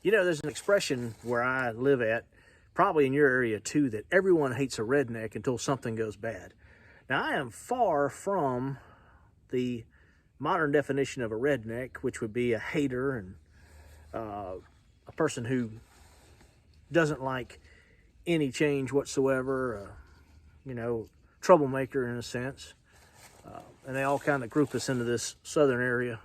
You know, there's an expression where I live at, probably in your area too, that everyone hates a redneck until something goes bad. Now, I am far from the modern definition of a redneck, which would be a hater and a person who doesn't like any change whatsoever, troublemaker in a sense. And they all kind of group us into this southern area,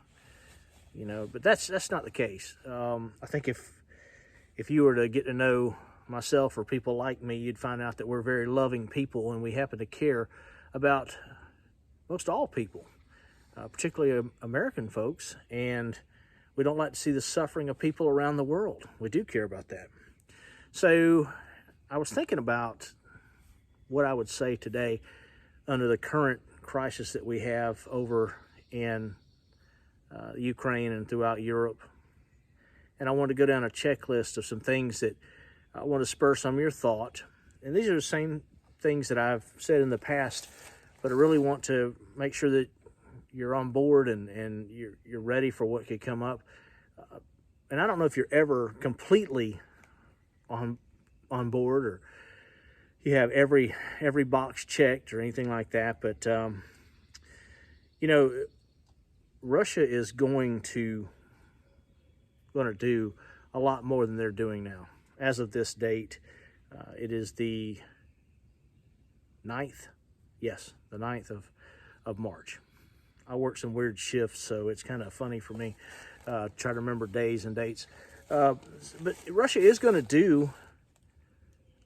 but that's not the case. I think if you were to get to know myself or people like me, you'd find out that we're very loving people, and we happen to care about most all people, particularly American folks, and we don't like to see the suffering of people around the world. We do care about that. So I was thinking about what I would say today under the current crisis that we have over in Ukraine and throughout Europe. And I want to go down a checklist of some things that I want to spur some of your thought. And these are the same things that I've said in the past, but I really want to make sure that you're on board and you're ready for what could come up. And I don't know if you're ever completely on board or you have every box checked or anything like that, but Russia is going to do a lot more than they're doing now. As of this date, it is the 9th. Yes, the 9th of March. I work some weird shifts, so it's kind of funny for me to try to remember days and dates. But Russia is going to do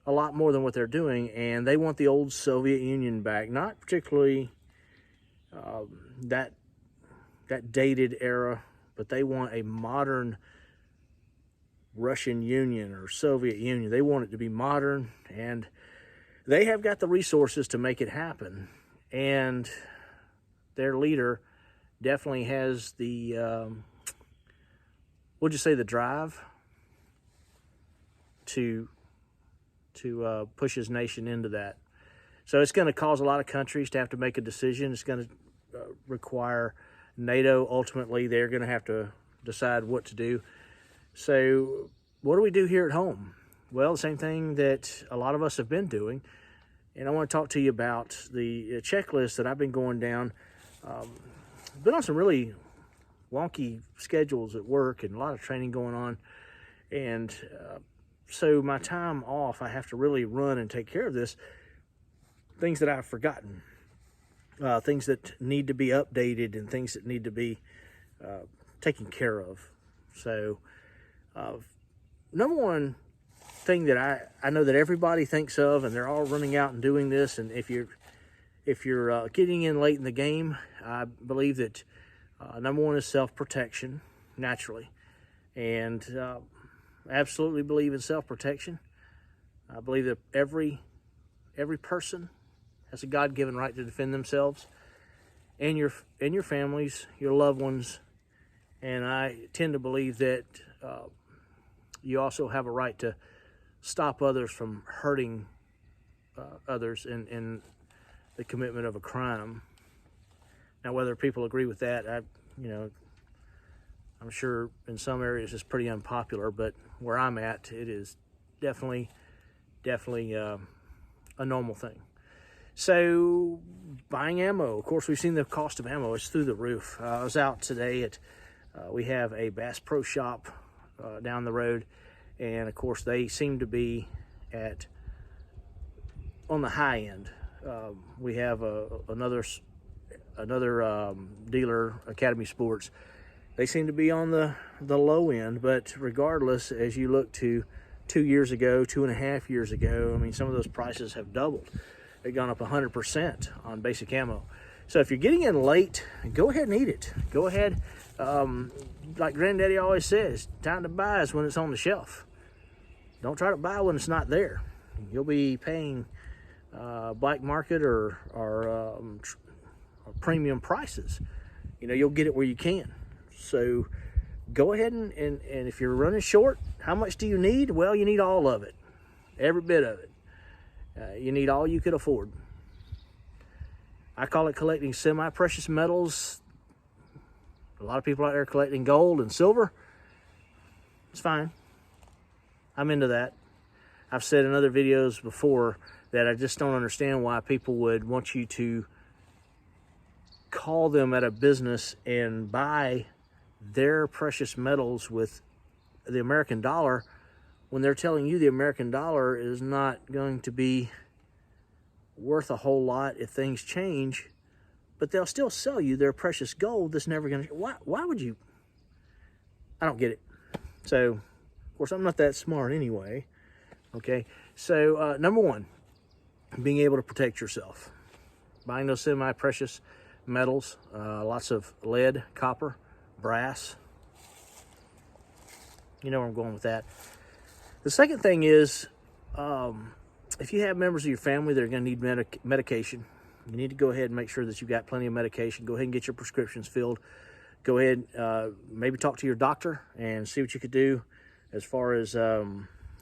a lot more than what they're doing, and they want the old Soviet Union back. Not particularly that dated era, but they want a modern Russian Union or Soviet Union. They want it to be modern, and they have got the resources to make it happen. And their leader definitely has the, the drive to push his nation into that. So it's going to cause a lot of countries to have to make a decision. It's going to require NATO. Ultimately, they're going to have to decide what to do. So what do we do here at home? Well, the same thing that a lot of us have been doing. And I want to talk to you about the checklist that I've been going down. Been on some really wonky schedules at work and a lot of training going on. And so my time off, I have to really run and take care of this. Things that I've forgotten. Things that need to be updated and things that need to be taken care of. So number one thing that I know that everybody thinks of, and they're all running out and doing this, and if you're getting in late in the game, I believe that number one is self-protection, naturally. And absolutely believe in self-protection. I believe that every person has a God-given right to defend themselves and your families, your loved ones. And I tend to believe that you also have a right to stop others from hurting others in the commitment of a crime. Now, whether people agree with that, I'm sure in some areas it's pretty unpopular, but where I'm at, it is definitely a normal thing. So buying ammo, of course, we've seen the cost of ammo. It's through the roof. I was out today we have a Bass Pro Shop down the road, and of course they seem to be on the high end. We have another dealer, Academy Sports. They seem to be on the low end, but regardless, as you look to 2 years ago, 2.5 years ago, I mean, some of those prices have doubled. They've gone up 100% on basic ammo. So if you're getting in late, go ahead and eat it. Go ahead. Like Granddaddy always says, time to buy is when it's on the shelf. Don't try to buy when it's not there. You'll be paying black market or premium prices. You'll get it where you can. So go ahead and if you're running short, how much do you need? Well, you need all of it, every bit of it. You need all you could afford. I call it collecting semi-precious metals. A lot of people out there collecting gold and silver. It's fine. I'm into that. I've said in other videos before that I just don't understand why people would want you to call them at a business and buy their precious metals with the American dollar when they're telling you the American dollar is not going to be worth a whole lot if things change, but they'll still sell you their precious gold that's never going to. Why would you? I don't get it. So, of course, I'm not that smart anyway. Okay, so number one, being able to protect yourself. Buying those semi-precious metals, lots of lead, copper, brass. You know where I'm going with that. The second thing is, if you have members of your family that are going to need medication, you need to go ahead and make sure that you've got plenty of medication. Go ahead and get your prescriptions filled. Go ahead, maybe talk to your doctor and see what you could do as far as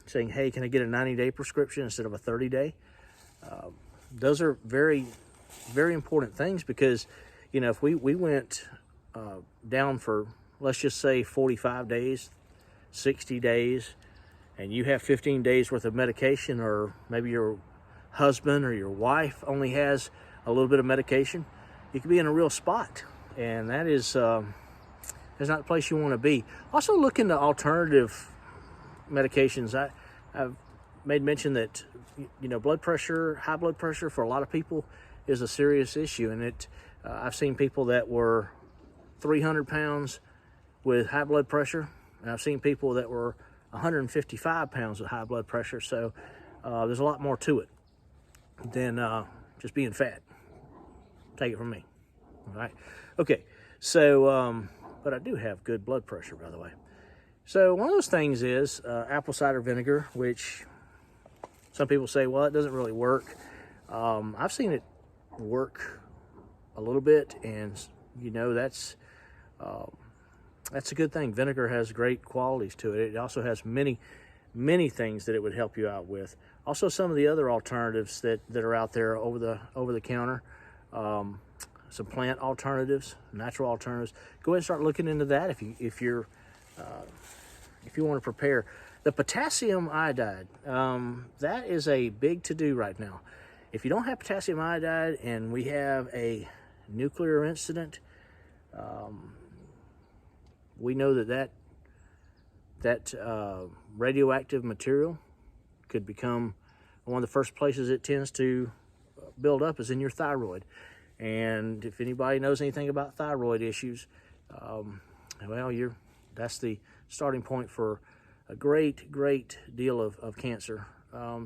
saying, hey, can I get a 90-day prescription instead of a 30-day? Those are very, very important things because, you know, if we went down for, let's just say 45 days, 60 days, and you have 15 days worth of medication, or maybe your husband or your wife only has a little bit of medication, you could be in a real spot. And that is not the place you want to be. Also look into alternative medications. I've made mention that, you know, blood pressure, high blood pressure for a lot of people is a serious issue. And I've seen people that were 300 pounds with high blood pressure, and I've seen people that were 155 pounds with high blood pressure. So there's a lot more to it than just being fat. Take it from me. All right. Okay. So, but I do have good blood pressure, by the way. So one of those things is apple cider vinegar, which some people say, well, it doesn't really work. I've seen it work a little bit, and you know, that's a good thing. Vinegar has great qualities to it. It also has many, many things that it would help you out with. Also, some of the other alternatives that are out there over the counter, some plant alternatives, natural alternatives. Go ahead and start looking into that if you want to prepare. The potassium iodide, that is a big to-do right now. If you don't have potassium iodide and we have a nuclear incident, we know that radioactive material could become one of the first places it tends to build up is in your thyroid. And if anybody knows anything about thyroid issues, well, that's the starting point for a great deal of cancer.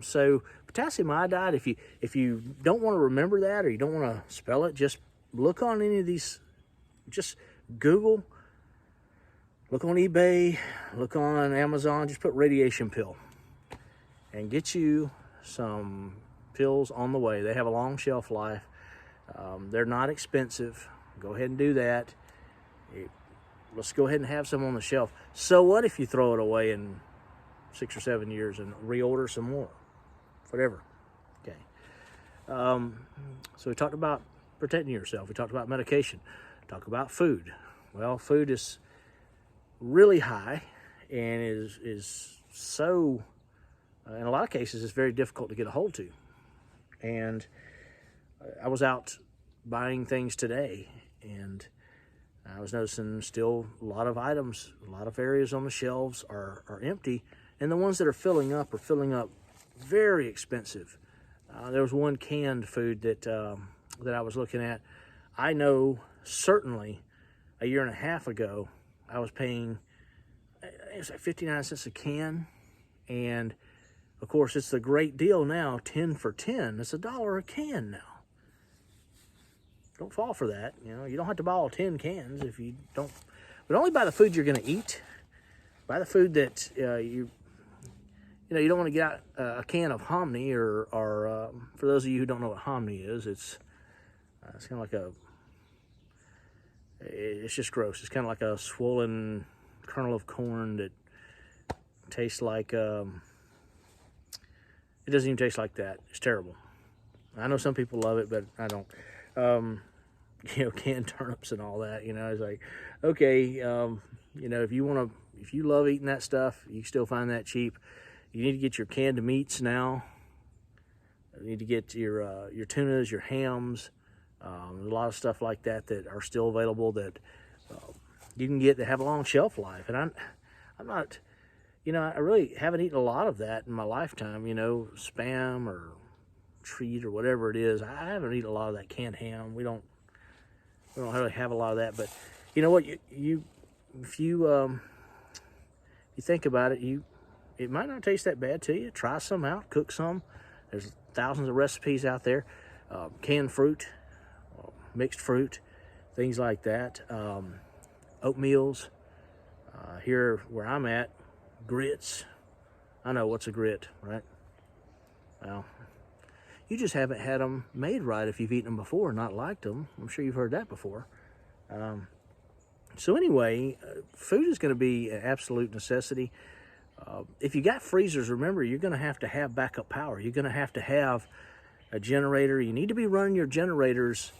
So potassium iodide, if you don't want to remember that or you don't want to spell it, just look on any of these, just Google, look on eBay, look on Amazon, just put radiation pill and get you some pills on the way. They have a long shelf life. They're not expensive. Go ahead and do that. Let's go ahead and have some on the shelf. So what if you throw it away in 6 or 7 years and reorder some more? Whatever. Okay. So we talked about protecting yourself. We talked about medication. Talk about food. Well, food is really high and is so, in a lot of cases, it's very difficult to get a hold to. And I was out buying things today, and I was noticing still a lot of items, a lot of areas on the shelves are empty, and the ones that are filling up very expensive. There was one canned food that I was looking at. I know certainly a year and a half ago, I was paying, it was like 59 cents a can, and of course it's the great deal now, 10 for 10. It's $1 a can now. Don't fall for that. You know, you don't have to buy all 10 cans if you don't, but only buy the food you're going to eat. Buy the food that you don't want to get out a can of Hominy or for those of you who don't know what Hominy is, it's kind of like it's just gross. It's kind of like a swollen kernel of corn that tastes like, it doesn't even taste like that. It's terrible. I know some people love it, but I don't. Canned turnips and all that, it's like, okay, if you love eating that stuff, you can still find that cheap. You need to get your canned meats now. You need to get your tunas, your hams, a lot of stuff like that that are still available that you can get that have a long shelf life. And I'm not, I really haven't eaten a lot of that in my lifetime. Spam or treat or whatever it is. I haven't eaten a lot of that canned ham. We don't really have a lot of that. But you know what? If you think about it, it might not taste that bad to you. Try some out, cook some. There's thousands of recipes out there. Canned fruit, mixed fruit, things like that. Oatmeals. Here where I'm at, grits. I know what's a grit, right? Well, you just haven't had them made right if you've eaten them before and not liked them. I'm sure you've heard that before. So anyway, food is going to be an absolute necessity. If you got freezers, remember, you're going to have backup power. You're going to have a generator. You need to be running your generators.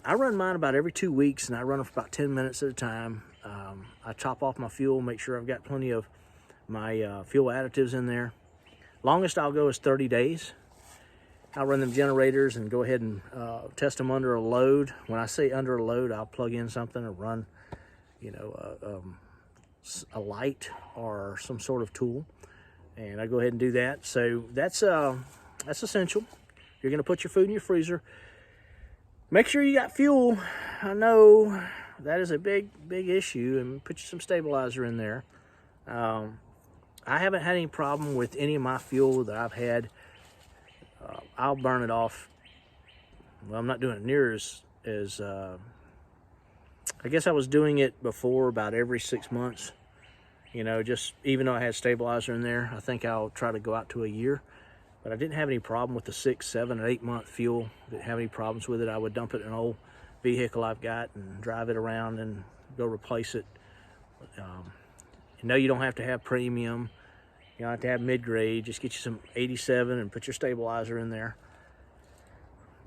I run mine about every 2 weeks, and I run them for about 10 minutes at a time. I top off my fuel, make sure I've got plenty of my fuel additives in there. Longest I'll go is 30 days. I'll run them generators and go ahead and test them under a load. When I say under a load, I'll plug in something or run, a light or some sort of tool, and I go ahead and do that. So that's essential. You're going to put your food in your freezer. Make sure you got fuel. I know that is a big issue, and put you some stabilizer in there. I haven't had any problem with any of my fuel that I've had. I'll burn it off. Well, I'm not doing it near as I guess I was doing it before about every 6 months. Just even though I had stabilizer in there, I think I'll try to go out to a year. But I didn't have any problem with the 6, 7, and 8 month fuel. Didn't have any problems with it. I would dump it in an old vehicle I've got and drive it around and go replace it. You don't have to have premium. You don't have to have mid-grade. Just get you some 87 and put your stabilizer in there.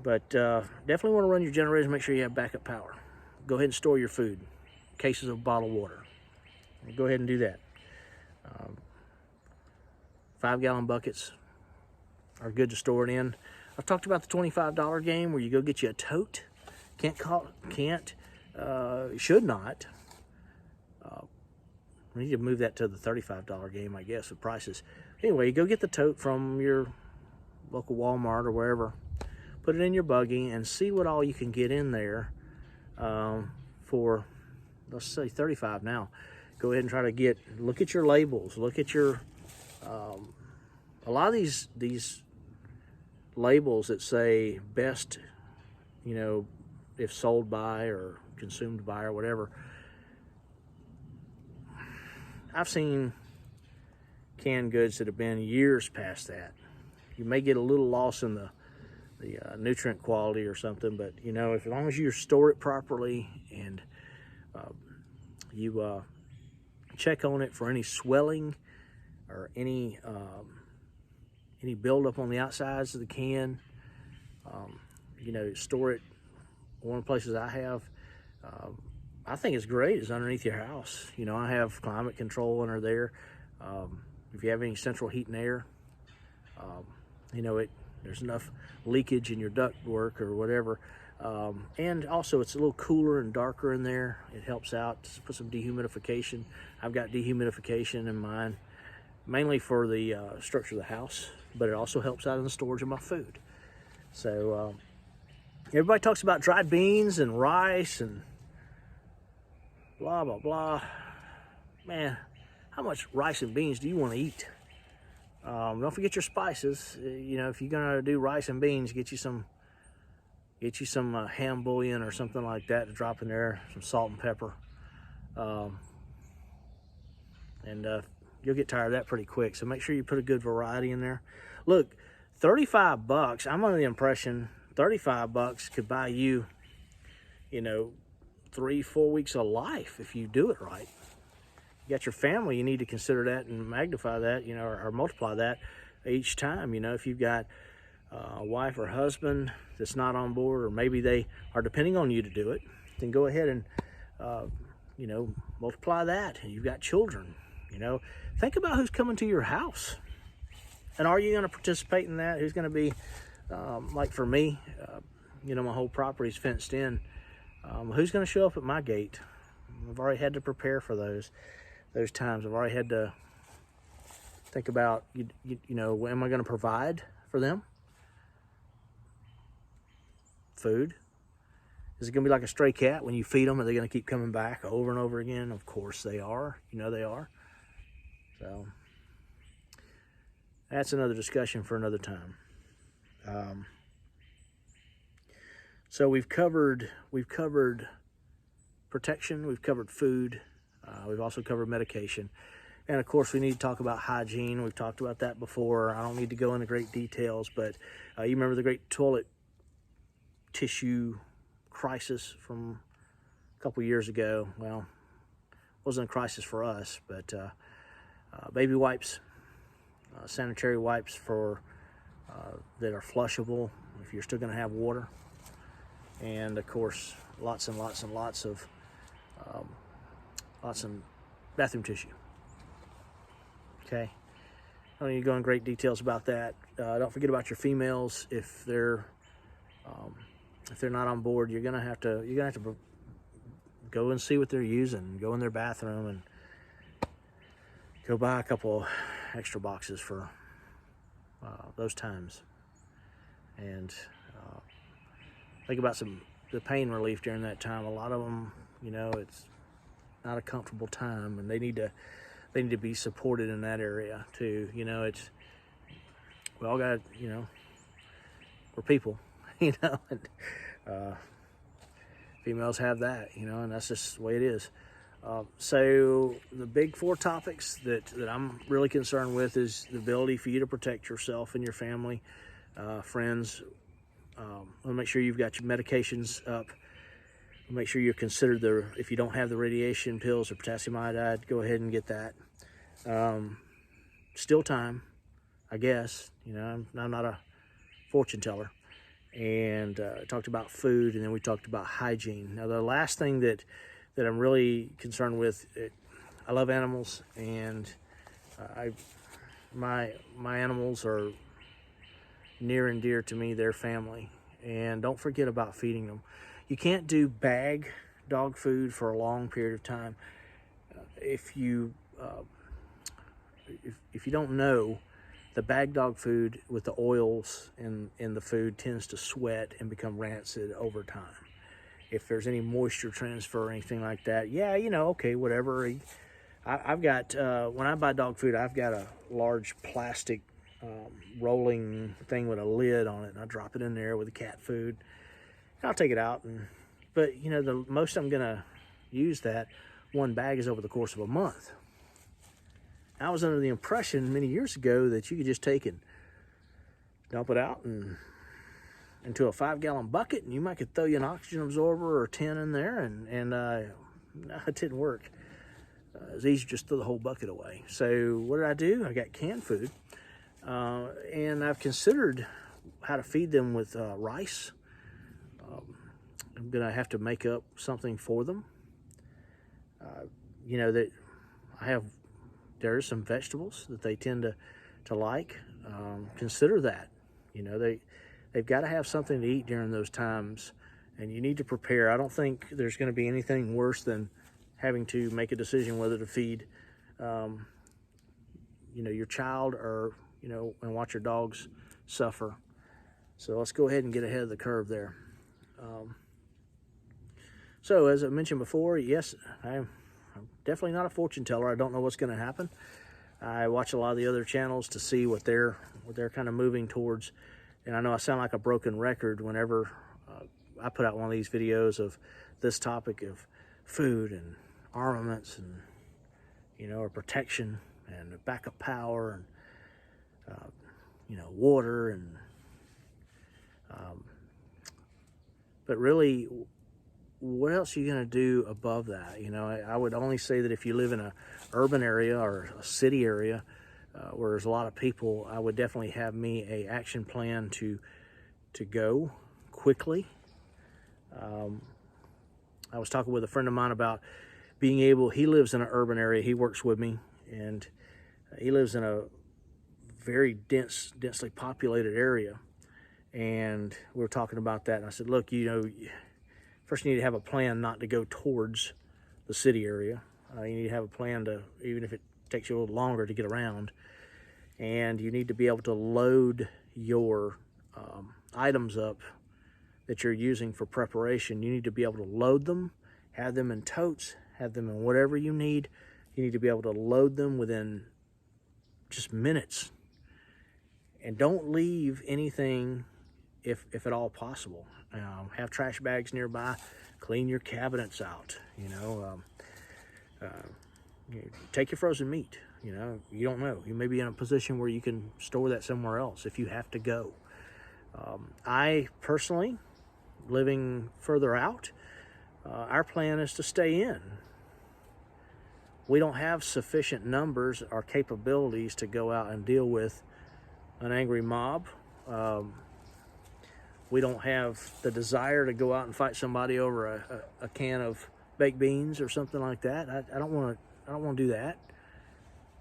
But definitely want to run your generators and make sure you have backup power. Go ahead and store your food. Cases of bottled water. Go ahead and do that. 5-gallon buckets are good to store it in. I've talked about the $25 game where you go get you a tote. Should not. We need to move that to the $35 game, I guess, with prices. Anyway, you go get the tote from your local Walmart or wherever. Put it in your buggy and see what all you can get in there for, let's say, $35 now. Go ahead and try to look at your labels. Look at your, a lot of these labels that say best, if sold by or consumed by or whatever. I've seen canned goods that have been years past that. You may get a little loss in the nutrient quality or something, but as long as you store it properly and you check on it for any swelling or any buildup on the outsides of the can, store it. One of the places I have, I think it's great, is underneath your house. I have climate control under there. If you have any central heat and air, there's enough leakage in your duct work or whatever. And also it's a little cooler and darker in there. It helps out to put some dehumidification. I've got dehumidification in mine, mainly for the structure of the house, but it also helps out in the storage of my food. So everybody talks about dried beans and rice and blah, blah, blah. Man, how much rice and beans do you want to eat? Don't forget your spices. If you're gonna do rice and beans, get you some ham bouillon or something like that to drop in there, some salt and pepper, and you'll get tired of that pretty quick. So make sure you put a good variety in there. Look, $35. I'm under the impression $35 could buy you, 3-4 weeks of life if you do it right. You got your family, you need to consider that and magnify that, or multiply that each time. If you've got a wife or husband that's not on board, or maybe they are depending on you to do it, then go ahead and, multiply that. And you've got children, think about who's coming to your house. And are you going to participate in that? Who's going to be, like for me, you know, my whole property's fenced in. Who's going to show up at my gate? I've already had to prepare for those times. I've already had to think about, you know, am I going to provide for them? Food. Is it going to be like a stray cat when you feed them? Are they going to keep coming back over and over again? Of course they are. You know they are. So that's another discussion for another time. So we've covered protection. We've covered food. We've also covered medication. And of course, we need to talk about hygiene. We've talked about that before. I don't need to go into great details, but you remember the great toilet tissue crisis from a couple years ago. Well, it wasn't a crisis for us, but baby wipes, sanitary wipes for that are flushable if you're still going to have water, and of course lots and lots of bathroom tissue. Okay, I don't need to go in great details about that. Don't forget about your females. If they're not on board, you're gonna have to go and see what they're using. Go in their bathroom and go buy a couple extra boxes for those times. And think about the pain relief during that time. A lot of them, you know, it's not a comfortable time, and they need to be supported in that area too. You know, we all got, you know, we're people, you know, and females have that, you know, and that's just the way it is. So the big four topics that I'm really concerned with is the ability for you to protect yourself and your family, friends. Make sure you've got your medications up. Make sure you're considered if you don't have the radiation pills or potassium iodide, go ahead and get that. Still time, I guess. You know, I'm not a fortune teller. And talked about food, and then we talked about hygiene. Now, the last thing that I'm really concerned with, I love animals, and my animals are near and dear to me. They're family, and don't forget about feeding them. You can't do bag dog food for a long period of time. If you don't know, the bag dog food with the oils in the food tends to sweat and become rancid over time. If there's any moisture transfer or anything like that, yeah, you know, okay, whatever. I've got, when I buy dog food, I've got a large plastic rolling thing with a lid on it, and I drop it in there with the cat food. And I'll take it out, but you know, the most I'm gonna use that one bag is over the course of a month. I was under the impression many years ago that you could just take and dump it out into a 5-gallon bucket, and you might could throw you an oxygen absorber or 10 in there, and no, it didn't work. It was easy to just throw the whole bucket away. So what did I do? I got canned food, and I've considered how to feed them with rice. I'm gonna have to make up something for them. You know, that there's some vegetables that they tend to like. Consider that. You know, they've got to have something to eat during those times, and you need to prepare. I don't think there's going to be anything worse than having to make a decision whether to feed, you know, your child or, you know, and watch your dogs suffer. So let's go ahead and get ahead of the curve there. So as I mentioned before, yes, I'm definitely not a fortune teller. I don't know what's going to happen. I watch a lot of the other channels to see what they're kind of moving towards. And I know I sound like a broken record whenever I put out one of these videos of this topic of food and armaments and, you know, or protection and backup power and, you know, water and, but really, what else are you going to do above that? You know, I would only say that if you live in an urban area or a city area where there's a lot of people, I would definitely have me a action plan to go quickly. I was talking with a friend of mine about being able, he lives in an urban area, he works with me, and he lives in a very densely populated area. And we were talking about that, and I said, look, you know, first you need to have a plan not to go towards the city area. You need to have a plan to, even if it takes you a little longer to get around, and you need to be able to load your items up that you're using for preparation. You need to be able to load them, have them in totes, have them in whatever you need. You need to be able to load them within just minutes. And don't leave anything if at all possible. Have trash bags nearby. Clean your cabinets out. You know, take your frozen meat. You know, you don't know. You may be in a position where you can store that somewhere else if you have to go. I personally, living further out, our plan is to stay in. We don't have sufficient numbers or capabilities to go out and deal with an angry mob. We don't have the desire to go out and fight somebody over a can of baked beans or something like that. I don't want to do that.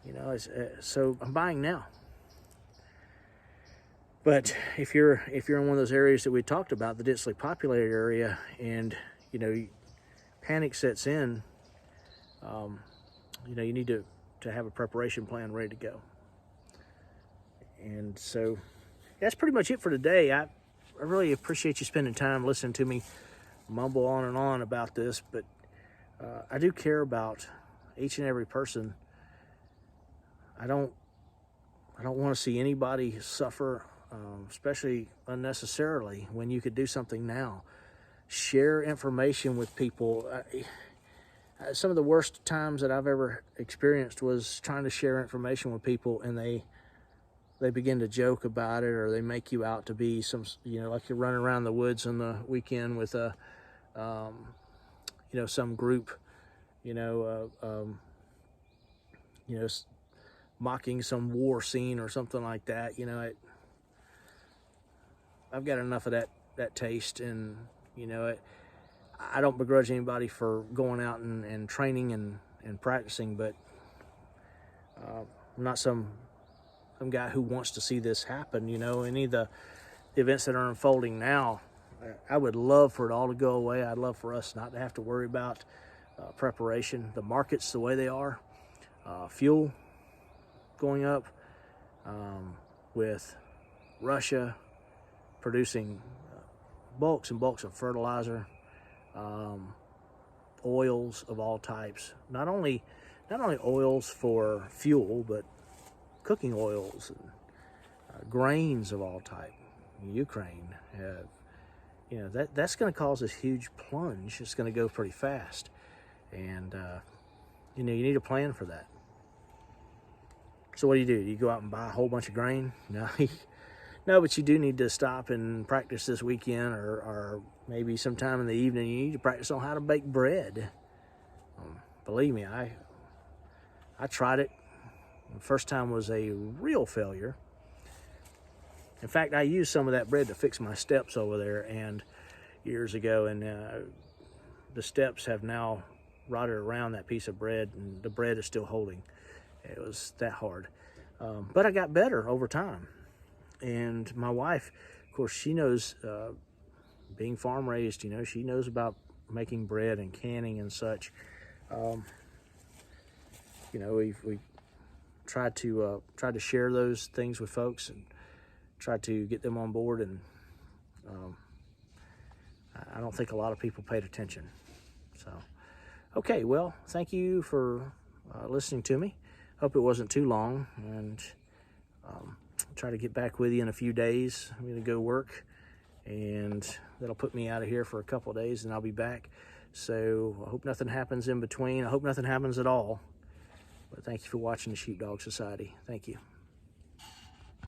You know, so I'm buying now. But if you're in one of those areas that we talked about, the densely populated area, and you know, panic sets in, you know, you need to have a preparation plan ready to go. And so that's pretty much it for today. I really appreciate you spending time listening to me mumble on and on about this, but I do care about each and every person. I don't want to see anybody suffer, especially unnecessarily, when you could do something now. Share information with people. Some of the worst times that I've ever experienced was trying to share information with people, and they begin to joke about it, or they make you out to be some, you know, like you're running around the woods on the weekend with a, you know, some group, you know, mocking some war scene or something like that. You know, I've got enough of that taste, and you know, I don't begrudge anybody for going out and training and practicing, but I'm not some guy who wants to see this happen. You know, any of the events that are unfolding now, I would love for it all to go away. I'd love for us not to have to worry about preparation. The markets the way they are, fuel going up, with Russia producing bulks and bulks of fertilizer, oils of all types, not only oils for fuel, but cooking oils and grains of all type. Ukraine, you know, that's going to cause this huge plunge. It's going to go pretty fast, and you know, you need a plan for that. So what do? You go out and buy a whole bunch of grain? No, no, but you do need to stop and practice this weekend, or maybe sometime in the evening. You need to practice on how to bake bread. Believe me, I tried it. The first time was a real failure. In fact, I used some of that bread to fix my steps over there and years ago, and the steps have now rotted around that piece of bread, and the bread is still holding. It was that hard. But I got better over time. And my wife, of course, she knows, being farm raised, you know, she knows about making bread and canning and such. You know, we tried to share those things with folks and tried to get them on board, and I don't think a lot of people paid attention. So, okay, well, thank you for listening to me. Hope it wasn't too long, and try to get back with you in a few days. I'm going to go work, and that'll put me out of here for a couple of days, and I'll be back. So I hope nothing happens in between. I hope nothing happens at all. But thank you for watching the Sheepdog Society. Thank you.